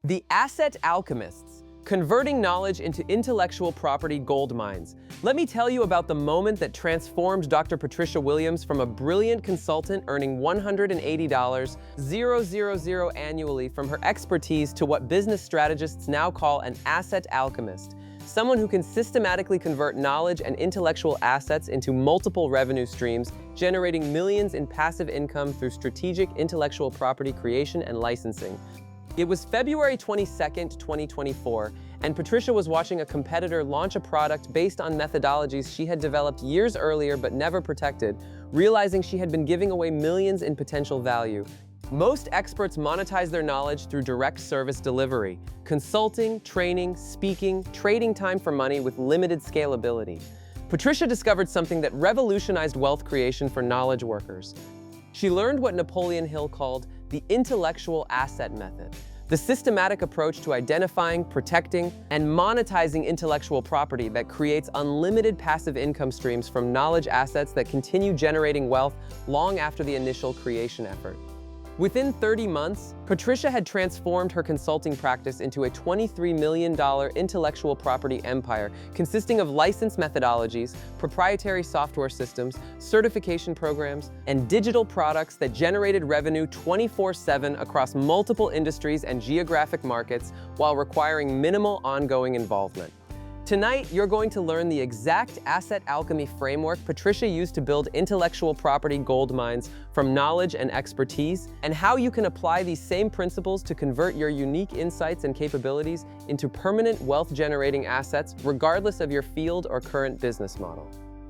The Asset Alchemists, converting knowledge into intellectual property gold mines. Let me tell you about the moment that transformed Dr. Patricia Williams from a brilliant consultant earning $180,000 annually from her expertise to what business strategists now call an asset alchemist, someone who can systematically convert knowledge and intellectual assets into multiple revenue streams, generating millions in passive income through strategic intellectual property creation and licensing. It was February 22nd, 2024, and Patricia was watching a competitor launch a product based on methodologies she had developed years earlier but never protected, realizing she had been giving away millions in potential value. Most experts monetize their knowledge through direct service delivery, consulting, training, speaking, trading time for money with limited scalability. Patricia discovered something that revolutionized wealth creation for knowledge workers. She learned what Napoleon Hill called the intellectual asset method, the systematic approach to identifying, protecting, and monetizing intellectual property that creates unlimited passive income streams from knowledge assets that continue generating wealth long after the initial creation effort. Within 30 months, Patricia had transformed her consulting practice into a $23 million intellectual property empire consisting of licensed methodologies, proprietary software systems, certification programs, and digital products that generated revenue 24/7 across multiple industries and geographic markets while requiring minimal ongoing involvement. Tonight, you're going to learn the exact asset alchemy framework Patricia used to build intellectual property gold mines from knowledge and expertise, and how you can apply these same principles to convert your unique insights and capabilities into permanent wealth-generating assets, regardless of your field or current business model.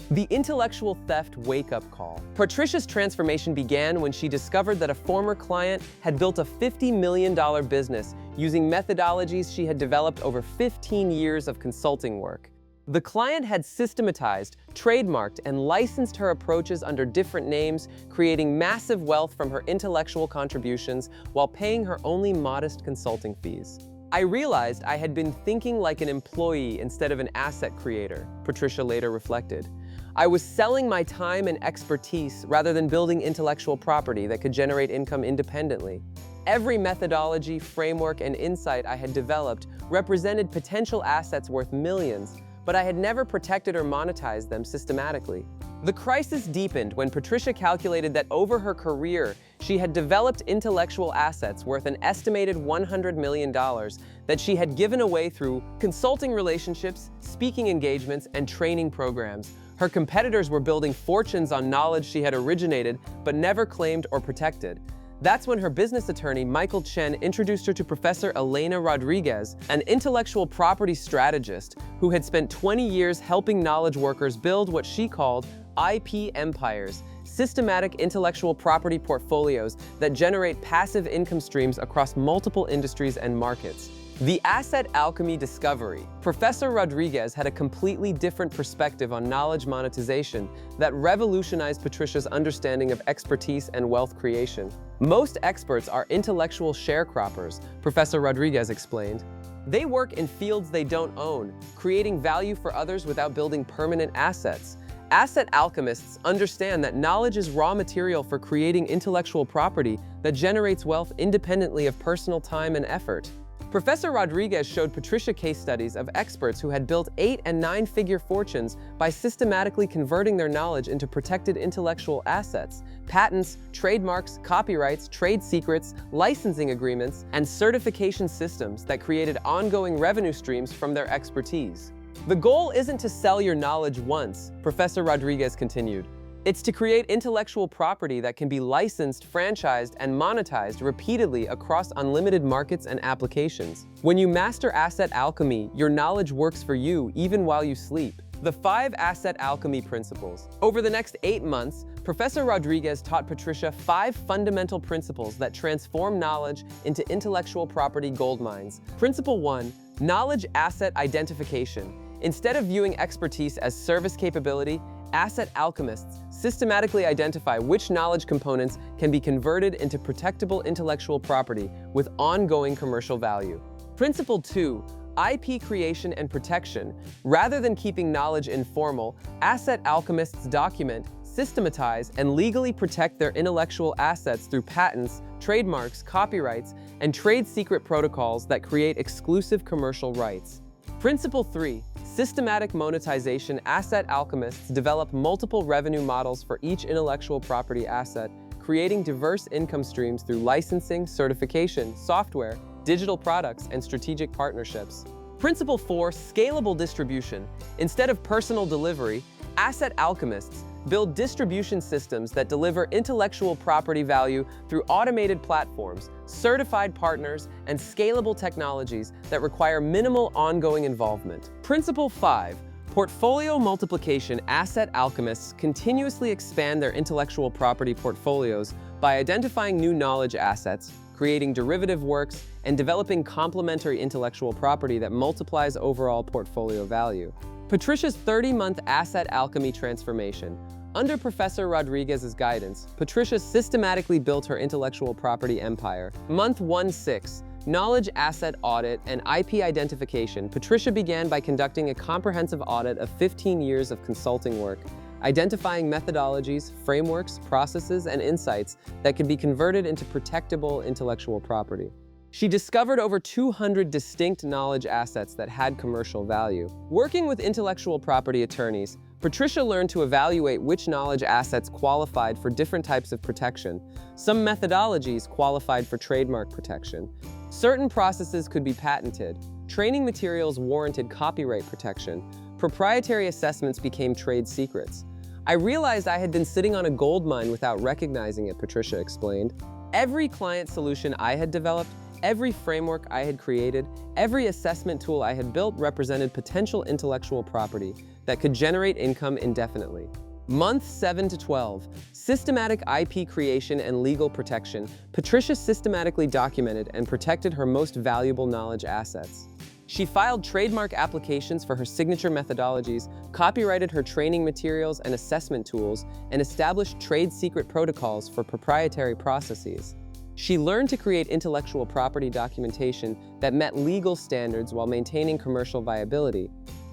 The intellectual theft wake-up call. Patricia's transformation began when she discovered that a former client had built a $50 million business using methodologies she had developed over 15 years of consulting work. The client had systematized, trademarked, and licensed her approaches under different names, creating massive wealth from her intellectual contributions while paying her only modest consulting fees. I realized I had been thinking like an employee instead of an asset creator, Patricia later reflected. I was selling my time and expertise rather than building intellectual property that could generate income independently. Every methodology, framework, and insight I had developed represented potential assets worth millions, but I had never protected or monetized them systematically. The crisis deepened when Patricia calculated that over her career, she had developed intellectual assets worth an estimated $100 million that she had given away through consulting relationships, speaking engagements, and training programs. Her competitors were building fortunes on knowledge she had originated but never claimed or protected. That's when her business attorney, Michael Chen, introduced her to Professor Elena Rodriguez, an intellectual property strategist who had spent 20 years helping knowledge workers build what she called IP empires, systematic intellectual property portfolios that generate passive income streams across multiple industries and markets. The Asset Alchemy discovery. Professor Rodriguez had a completely different perspective on knowledge monetization that revolutionized Patricia's understanding of expertise and wealth creation. Most experts are intellectual sharecroppers, Professor Rodriguez explained. They work in fields they don't own, creating value for others without building permanent assets. Asset alchemists understand that knowledge is raw material for creating intellectual property that generates wealth independently of personal time and effort. Professor Rodriguez showed Patricia case studies of experts who had built 8- and 9-figure fortunes by systematically converting their knowledge into protected intellectual assets, patents, trademarks, copyrights, trade secrets, licensing agreements, and certification systems that created ongoing revenue streams from their expertise. The goal isn't to sell your knowledge once, Professor Rodriguez continued. It's to create intellectual property that can be licensed, franchised, and monetized repeatedly across unlimited markets and applications. When you master asset alchemy, your knowledge works for you even while you sleep. The 5 Asset Alchemy Principles. Over the next 8 months, Professor Rodriguez taught Patricia 5 fundamental principles that transform knowledge into intellectual property gold mines. Principle 1, knowledge asset identification. Instead of viewing expertise as service capability, asset alchemists systematically identify which knowledge components can be converted into protectable intellectual property with ongoing commercial value. Principle 2, IP creation and protection. Rather than keeping knowledge informal, asset alchemists document, systematize, and legally protect their intellectual assets through patents, trademarks, copyrights, and trade secret protocols that create exclusive commercial rights. Principle 3. Systematic monetization. Asset alchemists develop multiple revenue models for each intellectual property asset, creating diverse income streams through licensing, certification, software, digital products, and strategic partnerships. Principle 4. Scalable distribution. Instead of personal delivery, asset alchemists build distribution systems that deliver intellectual property value through automated platforms, certified partners, and scalable technologies that require minimal ongoing involvement. Principle 5. Portfolio multiplication. Asset alchemists continuously expand their intellectual property portfolios by identifying new knowledge assets, creating derivative works, and developing complementary intellectual property that multiplies overall portfolio value. Patricia's 30-month asset alchemy transformation. Under Professor Rodriguez's guidance, Patricia systematically built her intellectual property empire. Month 1-6. Knowledge asset audit and IP identification. Patricia began by conducting a comprehensive audit of 15 years of consulting work, identifying methodologies, frameworks, processes, and insights that could be converted into protectable intellectual property. She discovered over 200 distinct knowledge assets that had commercial value. Working with intellectual property attorneys, Patricia learned to evaluate which knowledge assets qualified for different types of protection. Some methodologies qualified for trademark protection. Certain processes could be patented. Training materials warranted copyright protection. Proprietary assessments became trade secrets. I realized I had been sitting on a gold mine without recognizing it, Patricia explained. Every client solution I had developed, every framework I had created, every assessment tool I had built represented potential intellectual property that could generate income indefinitely. Month 7-12. Systematic IP creation and legal protection. Patricia systematically documented and protected her most valuable knowledge assets. She filed trademark applications for her signature methodologies, copyrighted her training materials and assessment tools, and established trade secret protocols for proprietary processes. She learned to create intellectual property documentation that met legal standards while maintaining commercial viability.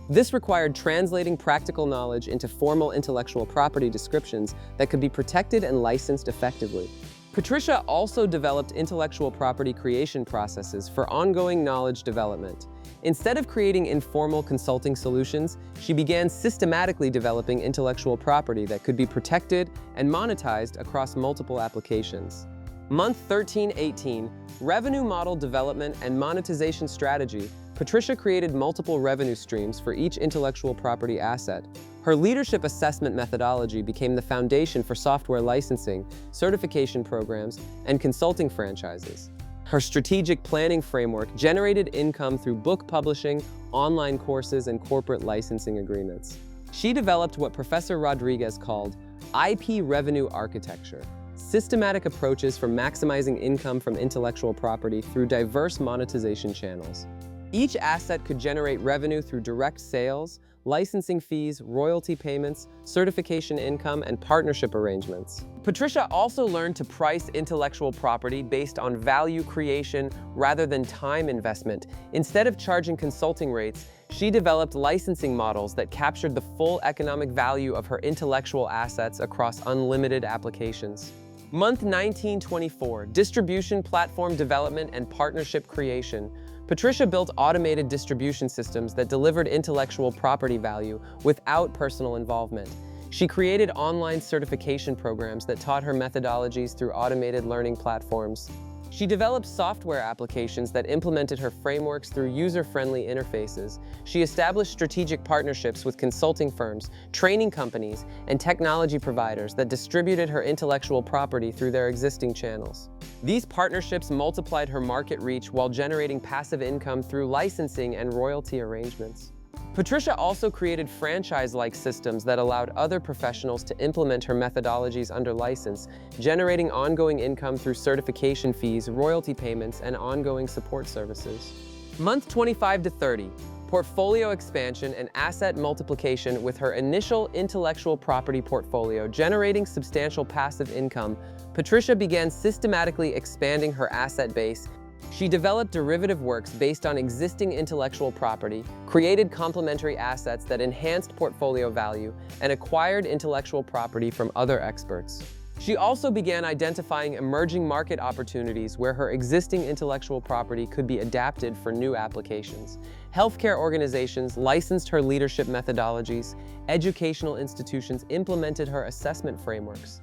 This required translating practical knowledge into formal intellectual property descriptions that could be protected and licensed effectively. Patricia also developed intellectual property creation processes for ongoing knowledge development. Instead of creating informal consulting solutions, she began systematically developing intellectual property that could be protected and monetized across multiple applications. Month 13-18, revenue model development and monetization strategy. Patricia created multiple revenue streams for each intellectual property asset. Her leadership assessment methodology became the foundation for software licensing, certification programs, and consulting franchises. Her strategic planning framework generated income through book publishing, online courses, and corporate licensing agreements. She developed what Professor Rodriguez called IP revenue architecture, systematic approaches for maximizing income from intellectual property through diverse monetization channels. Each asset could generate revenue through direct sales, licensing fees, royalty payments, certification income, and partnership arrangements. Patricia also learned to price intellectual property based on value creation rather than time investment. Instead of charging consulting rates, she developed licensing models that captured the full economic value of her intellectual assets across unlimited applications. Month 19-24, distribution, platform development, and partnership creation. Patricia built automated distribution systems that delivered intellectual property value without personal involvement. She created online certification programs that taught her methodologies through automated learning platforms. She developed software applications that implemented her frameworks through user-friendly interfaces. She established strategic partnerships with consulting firms, training companies, and technology providers that distributed her intellectual property through their existing channels. These partnerships multiplied her market reach while generating passive income through licensing and royalty arrangements. Patricia also created franchise-like systems that allowed other professionals to implement her methodologies under license, generating ongoing income through certification fees, royalty payments, and ongoing support services. Month 25-30, portfolio expansion and asset multiplication. With her initial intellectual property portfolio generating substantial passive income, Patricia began systematically expanding her asset base. She developed derivative works based on existing intellectual property, created complementary assets that enhanced portfolio value, and acquired intellectual property from other experts. She also began identifying emerging market opportunities where her existing intellectual property could be adapted for new applications. Healthcare organizations licensed her leadership methodologies. Educational institutions implemented her assessment frameworks.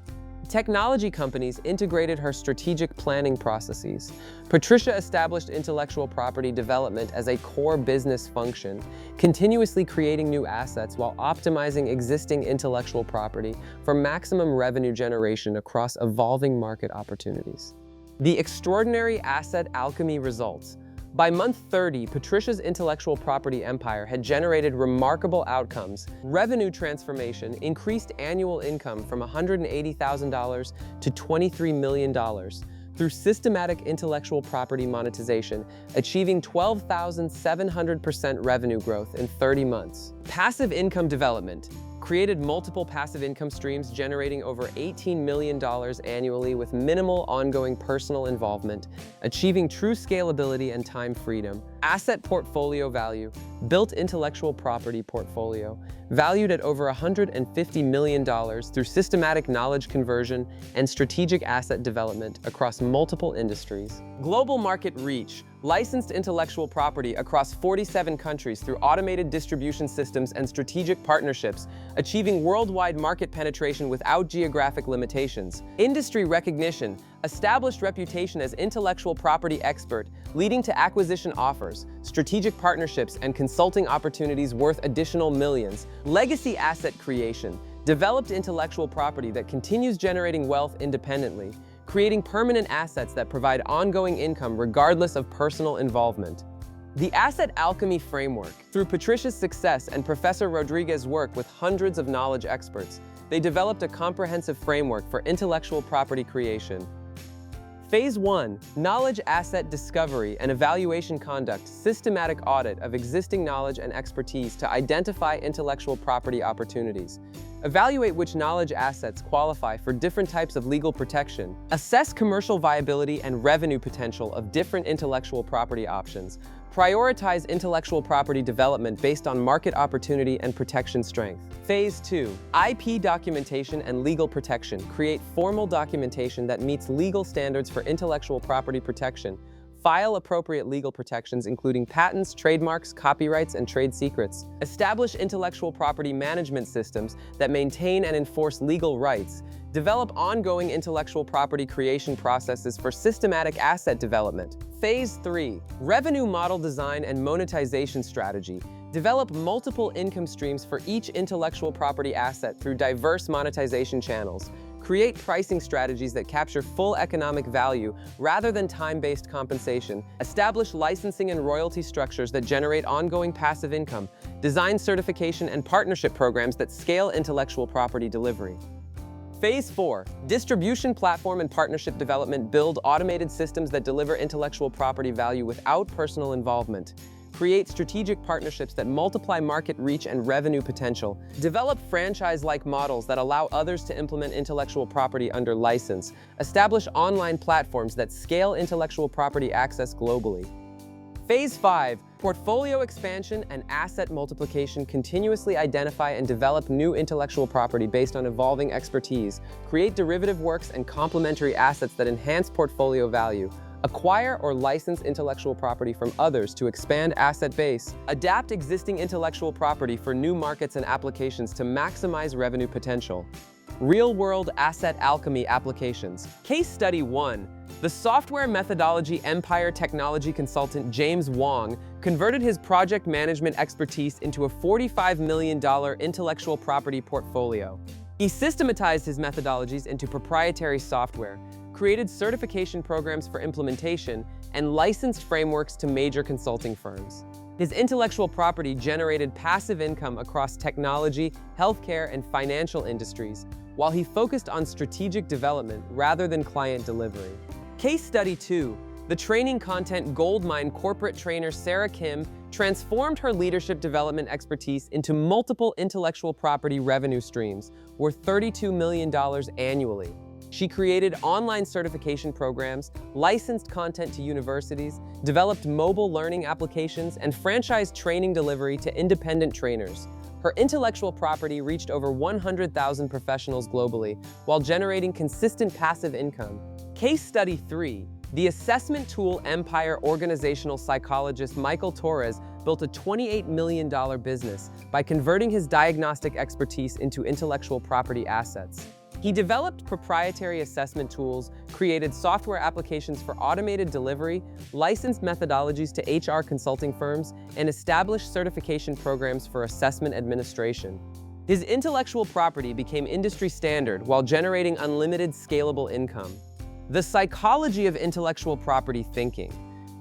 Technology companies integrated her strategic planning processes. Patricia established intellectual property development as a core business function, continuously creating new assets while optimizing existing intellectual property for maximum revenue generation across evolving market opportunities. The extraordinary asset alchemy results. By month 30, Patricia's intellectual property empire had generated remarkable outcomes. Revenue transformation increased annual income from $180,000 to $23 million through systematic intellectual property monetization, achieving 12,700% revenue growth in 30 months. Passive income development created multiple passive income streams generating over $18 million annually with minimal ongoing personal involvement, achieving true scalability and time freedom. Asset portfolio value, built intellectual property portfolio, valued at over $150 million through systematic knowledge conversion and strategic asset development across multiple industries. Global market reach, licensed intellectual property across 47 countries through automated distribution systems and strategic partnerships, achieving worldwide market penetration without geographic limitations. Industry recognition, established reputation as intellectual property expert, leading to acquisition offers, strategic partnerships, and consulting opportunities worth additional millions. Legacy asset creation, developed intellectual property that continues generating wealth independently, creating permanent assets that provide ongoing income regardless of personal involvement. The Asset Alchemy framework. Through Patricia's success and Professor Rodriguez's work with hundreds of knowledge experts, they developed a comprehensive framework for intellectual property creation. Phase 1. Knowledge asset discovery and evaluation conduct systematic audit of existing knowledge and expertise to identify intellectual property opportunities. Evaluate which knowledge assets qualify for different types of legal protection. Assess commercial viability and revenue potential of different intellectual property options. Prioritize intellectual property development based on market opportunity and protection strength. Phase 2. IP documentation and legal protection. Create formal documentation that meets legal standards for intellectual property protection. File appropriate legal protections including patents, trademarks, copyrights, and trade secrets. Establish intellectual property management systems that maintain and enforce legal rights. Develop ongoing intellectual property creation processes for systematic asset development. Phase 3. Revenue model design and monetization strategy. Develop multiple income streams for each intellectual property asset through diverse monetization channels. Create pricing strategies that capture full economic value rather than time-based compensation. Establish licensing and royalty structures that generate ongoing passive income. Design certification and partnership programs that scale intellectual property delivery. Phase 4. Distribution platform and partnership development. Build automated systems that deliver intellectual property value without personal involvement. Create strategic partnerships that multiply market reach and revenue potential. Develop franchise-like models that allow others to implement intellectual property under license. Establish online platforms that scale intellectual property access globally. Phase 5. Portfolio expansion and asset multiplication. Continuously identify and develop new intellectual property based on evolving expertise. Create derivative works and complementary assets that enhance portfolio value. Acquire or license intellectual property from others to expand asset base. Adapt existing intellectual property for new markets and applications to maximize revenue potential. Real-world asset alchemy applications. Case Study 1. The software methodology empire technology consultant James Wong converted his project management expertise into a $45 million intellectual property portfolio. He systematized his methodologies into proprietary software, created certification programs for implementation, and licensed frameworks to major consulting firms. His intellectual property generated passive income across technology, healthcare, and financial industries, while he focused on strategic development rather than client delivery. Case Study 2. The training content goldmine corporate trainer Sarah Kim transformed her leadership development expertise into multiple intellectual property revenue streams worth $32 million annually. She created online certification programs, licensed content to universities, developed mobile learning applications, and franchised training delivery to independent trainers. Her intellectual property reached over 100,000 professionals globally while generating consistent passive income. Case Study 3. The assessment tool empire organizational psychologist Michael Torres built a $28 million business by converting his diagnostic expertise into intellectual property assets. He developed proprietary assessment tools, created software applications for automated delivery, licensed methodologies to HR consulting firms, and established certification programs for assessment administration. His intellectual property became industry standard while generating unlimited scalable income. The psychology of intellectual property thinking.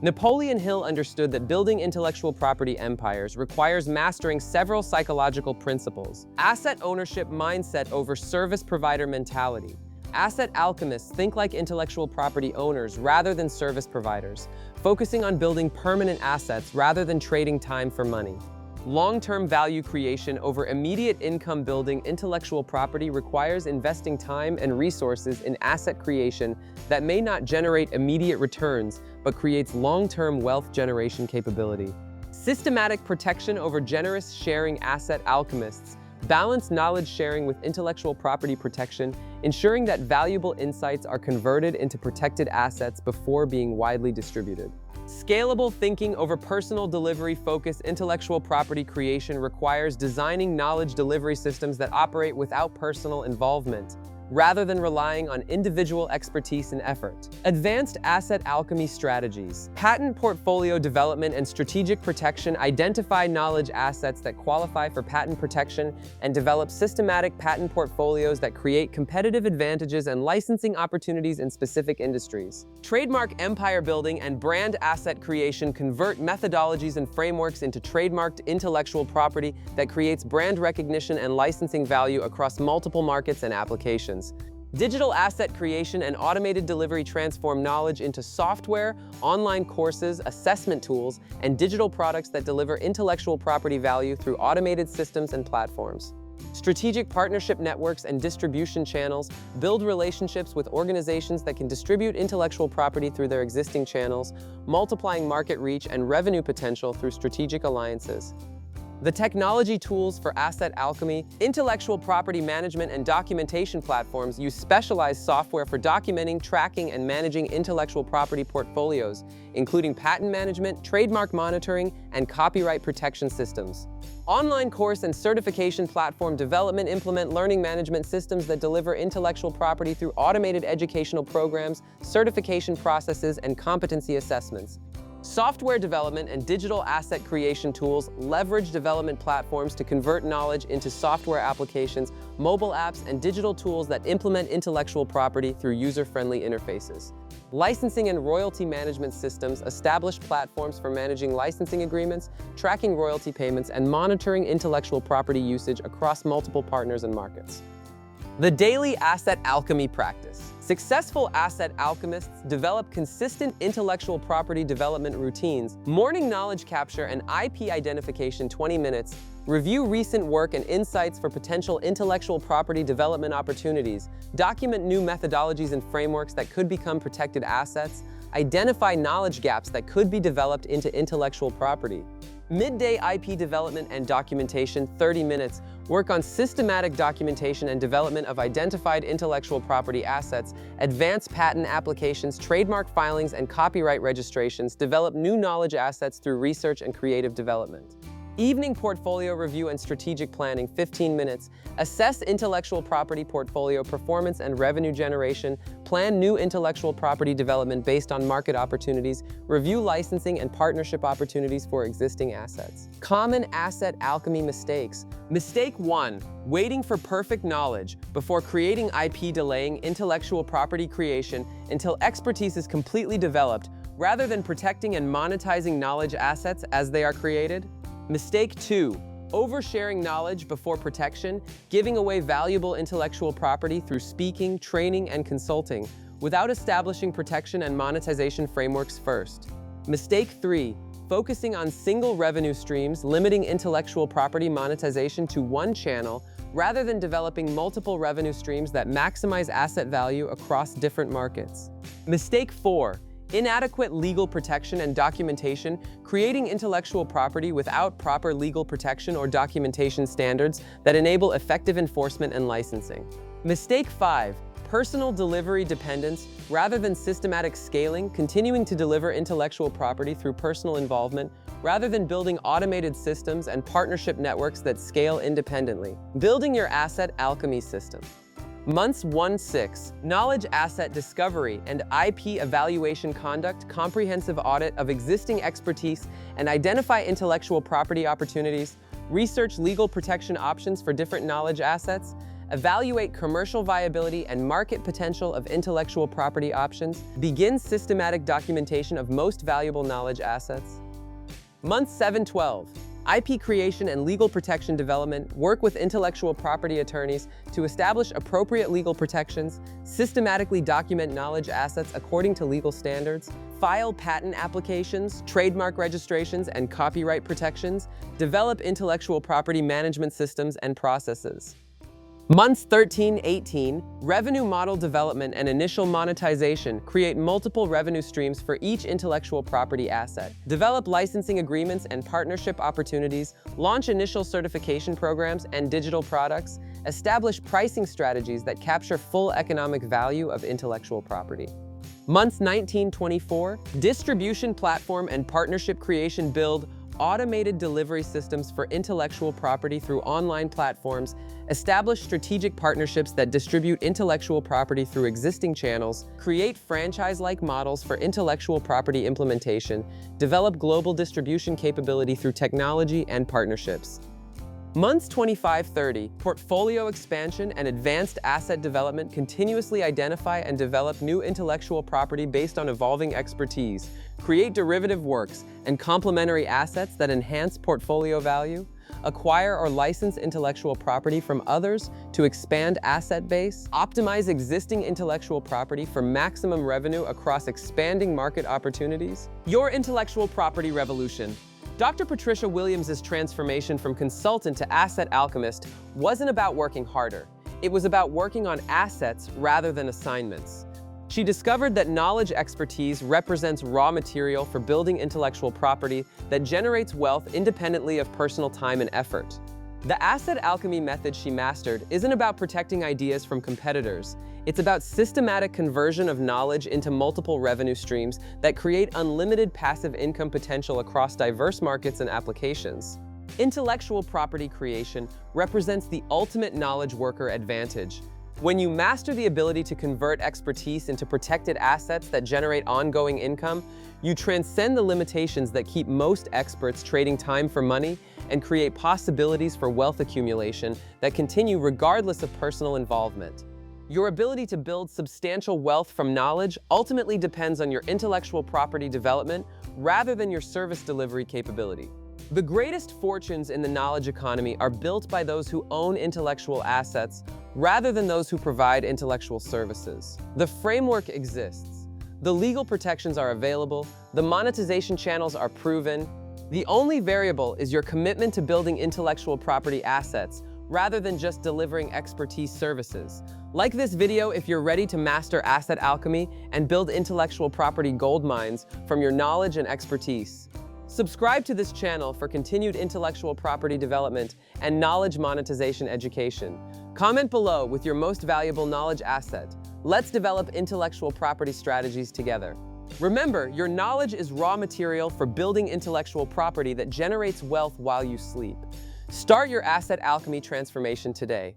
Napoleon Hill understood that building intellectual property empires requires mastering several psychological principles. Asset ownership mindset over service provider mentality. Asset alchemists think like intellectual property owners rather than service providers, focusing on building permanent assets rather than trading time for money. Long-term value creation over immediate income. Building intellectual property requires investing time and resources in asset creation that may not generate immediate returns, but creates long-term wealth generation capability. Systematic protection over generous sharing. Asset alchemists balance knowledge sharing with intellectual property protection, ensuring that valuable insights are converted into protected assets before being widely distributed. Scalable thinking over personal delivery focus. Intellectual property creation requires designing knowledge delivery systems that operate without personal involvement, rather than relying on individual expertise and effort. Advanced asset alchemy strategies. Patent portfolio development and strategic protection. Identify knowledge assets that qualify for patent protection and develop systematic patent portfolios that create competitive advantages and licensing opportunities in specific industries. Trademark empire building and brand asset creation. Convert methodologies and frameworks into trademarked intellectual property that creates brand recognition and licensing value across multiple markets and applications. Digital asset creation and automated delivery. Transform knowledge into software, online courses, assessment tools, and digital products that deliver intellectual property value through automated systems and platforms. Strategic partnership networks and distribution channels. Build relationships with organizations that can distribute intellectual property through their existing channels, multiplying market reach and revenue potential through strategic alliances. The technology tools for asset alchemy. Intellectual property management and documentation platforms use specialized software for documenting, tracking, and managing intellectual property portfolios, including patent management, trademark monitoring, and copyright protection systems. Online course and certification platform development. Implement learning management systems that deliver intellectual property through automated educational programs, certification processes, and competency assessments. Software development and digital asset creation tools. Leverage development platforms to convert knowledge into software applications, mobile apps, and digital tools that implement intellectual property through user-friendly interfaces. Licensing and royalty management systems. Establish platforms for managing licensing agreements, tracking royalty payments, and monitoring intellectual property usage across multiple partners and markets. The daily asset alchemy practice. Successful asset alchemists develop consistent intellectual property development routines. Morning knowledge capture and IP identification 20 minutes. Review recent work and insights for potential intellectual property development opportunities. Document new methodologies and frameworks that could become protected assets. Identify knowledge gaps that could be developed into intellectual property. Midday IP development and documentation 30 minutes. Work on systematic documentation and development of identified intellectual property assets, advance patent applications, trademark filings, and copyright registrations. Develop new knowledge assets through research and creative development. Evening portfolio review and strategic planning 15 minutes. Assess intellectual property portfolio performance and revenue generation. Plan new intellectual property development based on market opportunities. Review licensing and partnership opportunities for existing assets. Common asset alchemy mistakes. Mistake 1. Waiting for perfect knowledge before creating IP. Delaying intellectual property creation until expertise is completely developed, rather than protecting and monetizing knowledge assets as they are created. Mistake 2. Oversharing knowledge before protection, giving away valuable intellectual property through speaking, training, and consulting, without establishing protection and monetization frameworks first. Mistake 3. Focusing on single revenue streams, limiting intellectual property monetization to one channel, rather than developing multiple revenue streams that maximize asset value across different markets. Mistake 4. Inadequate legal protection and documentation, creating intellectual property without proper legal protection or documentation standards that enable effective enforcement and licensing. Mistake 5. Personal delivery dependence. Rather than systematic scaling, continuing to deliver intellectual property through personal involvement, rather than building automated systems and partnership networks that scale independently. Building your asset alchemy system. Months 1-6, knowledge asset discovery and IP evaluation conduct, comprehensive audit of existing expertise and identify intellectual property opportunities, research legal protection options for different knowledge assets, evaluate commercial viability and market potential of intellectual property options, begin systematic documentation of most valuable knowledge assets. Month 7-12, IP creation and legal protection development, work with intellectual property attorneys to establish appropriate legal protections, systematically document knowledge assets according to legal standards, file patent applications, trademark registrations, and copyright protections, develop intellectual property management systems and processes. Months 13-18, revenue model development and initial monetization, create multiple revenue streams for each intellectual property asset, develop licensing agreements and partnership opportunities, launch initial certification programs and digital products, establish pricing strategies that capture full economic value of intellectual property. Months 19-24, distribution platform and partnership creation, build automated delivery systems for intellectual property through online platforms, establish strategic partnerships that distribute intellectual property through existing channels, create franchise-like models for intellectual property implementation, develop global distribution capability through technology and partnerships. Months 25-30, portfolio expansion and advanced asset development, continuously identify and develop new intellectual property based on evolving expertise, create derivative works and complementary assets that enhance portfolio value, acquire or license intellectual property from others to expand asset base, optimize existing intellectual property for maximum revenue across expanding market opportunities. Your intellectual property revolution. Dr. Patricia Williams' transformation from consultant to asset alchemist wasn't about working harder. It was about working on assets rather than assignments. She discovered that knowledge expertise represents raw material for building intellectual property that generates wealth independently of personal time and effort. The asset alchemy method she mastered isn't about protecting ideas from competitors. It's about systematic conversion of knowledge into multiple revenue streams that create unlimited passive income potential across diverse markets and applications. Intellectual property creation represents the ultimate knowledge worker advantage. When you master the ability to convert expertise into protected assets that generate ongoing income, you transcend the limitations that keep most experts trading time for money and create possibilities for wealth accumulation that continue regardless of personal involvement. Your ability to build substantial wealth from knowledge ultimately depends on your intellectual property development rather than your service delivery capability. The greatest fortunes in the knowledge economy are built by those who own intellectual assets rather than those who provide intellectual services. The framework exists. The legal protections are available. The monetization channels are proven. The only variable is your commitment to building intellectual property assets rather than just delivering expertise services. Like this video if you're ready to master asset alchemy and build intellectual property gold mines from your knowledge and expertise. Subscribe to this channel for continued intellectual property development and knowledge monetization education. Comment below with your most valuable knowledge asset. Let's develop intellectual property strategies together. Remember, your knowledge is raw material for building intellectual property that generates wealth while you sleep. Start your asset alchemy transformation today.